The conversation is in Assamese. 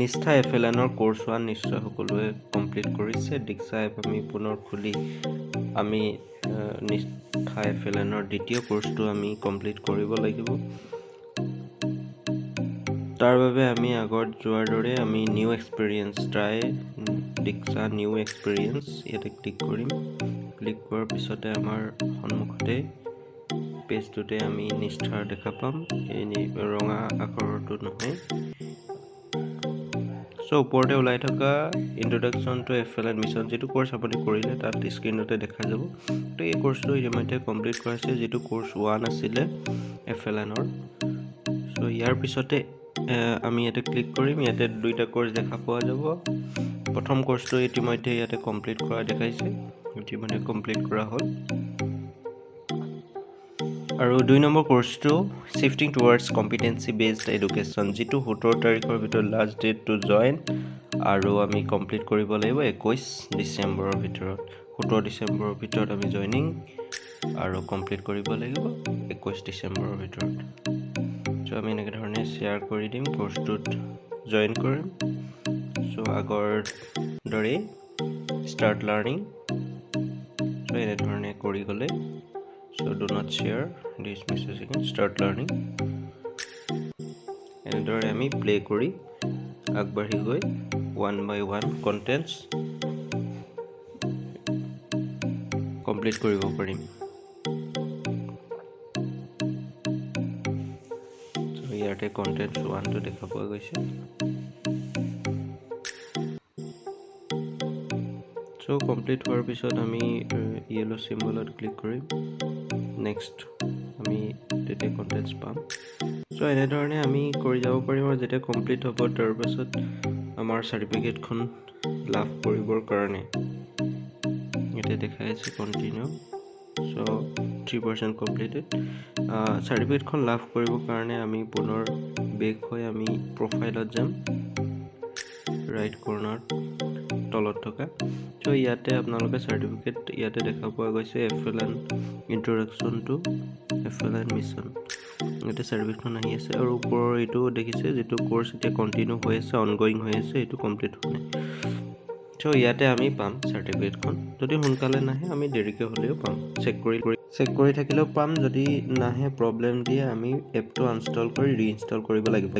নিষ্ঠা FLNৰ কোৰ্চ 1 নিশ্চয় সকলোৱে কমপ্লিট কৰিছে। দীক্ষা এপ আমি পুনৰ খুলি আমি নিষ্ঠা FLNৰ দ্বিতীয় কোৰ্চটো আমি কমপ্লিট কৰিব লাগিব। তাৰ বাবে আমি আগত যোৱাৰ দৰে আমি নিউ এক্সপিৰিয়েঞ্চ দীক্ষা নিউ এক্সপিৰিয়েঞ্চ ইয়াতে ক্লিক কৰিম। ক্লিক কৰাৰ পিছতে আমাৰ সন্মুখতে পেজটোতে আমি নিষ্ঠাৰ দেখা পাম। এই ৰঙা আখৰটো নহয়। ওপৰতে ওলাই থকা ইন্ট্ৰডাকশ্যন টু FLN মিছন যিটো কোৰ্চ আপুনি কৰিলে তাত স্ক্ৰীনতে দেখা যাব। তো এই কোৰ্চটো ইতিমধ্যে কমপ্লিট কৰাইছে, যিটো কোৰ্চ 1 আছিলে FLNৰ। ইয়াৰ পিছতে আমি ইয়াতে ক্লিক কৰিম। ইয়াতে দুইটা কোৰ্চ দেখা পোৱা যাব। প্ৰথম কোৰ্চটো ইতিমধ্যে ইয়াতে কমপ্লিট কৰা দেখাইছে, ইতিমধ্যে কমপ্লিট কৰা হ'ল। আৰু 2 নম্বৰ কোৰ্চটো shifting towards competency based education, যিটো 17 তাৰিখৰ ভিতৰত লাষ্ট ডেট টু জইন, আৰু আমি কমপ্লিট কৰিব লাগিব 21 ডিচেম্বৰৰ ভিতৰত। 17 ডিচেম্বৰৰ ভিতৰত আমি জইনিং আৰু কমপ্লিট কৰিব লাগিব 21 ডিচেম্বৰৰ ভিতৰত। আমি এনেকৈ ধৰণে শ্বেয়াৰ কৰি দিম, কোৰ্চটোত জইন কৰিম। আগৰ দৰেই ষ্টাৰ্ট লাৰ্ণিং এনেধৰণে কৰি গ'লে do not share this message again, start learning। এনেদৰে আমি প্লে কৰি আগবাঢ়ি গৈ 1 by 1 কণ্টেণ্টছ কমপ্লিট কৰিব পাৰিম। ইয়াতে কণ্টেণ্টছ 1টো দেখা পোৱা গৈছে। কমপ্লিট হোৱাৰ পিছত আমি য়েলো চিম্বলত ক্লিক কৰিম। নেক্সট আমি তেতিয়া কণ্টেণ্টছ পাম। এনেধৰণে আমি কৰি যাব পাৰিম। আৰু যেতিয়া কমপ্লিট হ'ব তাৰ পাছত আমাৰ চাৰ্টিফিকেটখন লাভ কৰিবৰ কাৰণে এতিয়া দেখাই আছে কণ্টিনিউ। 3% কমপ্লিটেড। চাৰ্টিফিকেটখন লাভ কৰিবৰ কাৰণে আমি পুনৰ বেক হৈ আমি প্ৰফাইলত যাম, ৰাইট কৰ্ণাৰ তলত থকা। ইয়াতে আপোনালোকে চাৰ্টিফিকেট ইয়াতে দেখা পোৱা গৈছে FLN introduction to FLN mission. ইয়াতে চাৰ্টিফিকেটখন আহি আছে আৰু ওপৰৰ এইটো দেখিছে যিটো কোৰ্চ এতিয়া কণ্টিনিউ হৈ আছে, অনগয়িং হৈ আছে, এইটো কমপ্লিট হোৱা নাই। ইয়াতে আমি পাম চাৰ্টিফিকেটখন। যদি সোনকালে নাহে আমি দেৰিকৈ হ'লেও পাম, চেক কৰি থাকিলেও পাম। যদি নাহে প্ৰব্লেম দিয়ে আমি এপটো আনইনষ্টল কৰি ৰিইনষ্টল কৰিব লাগিব।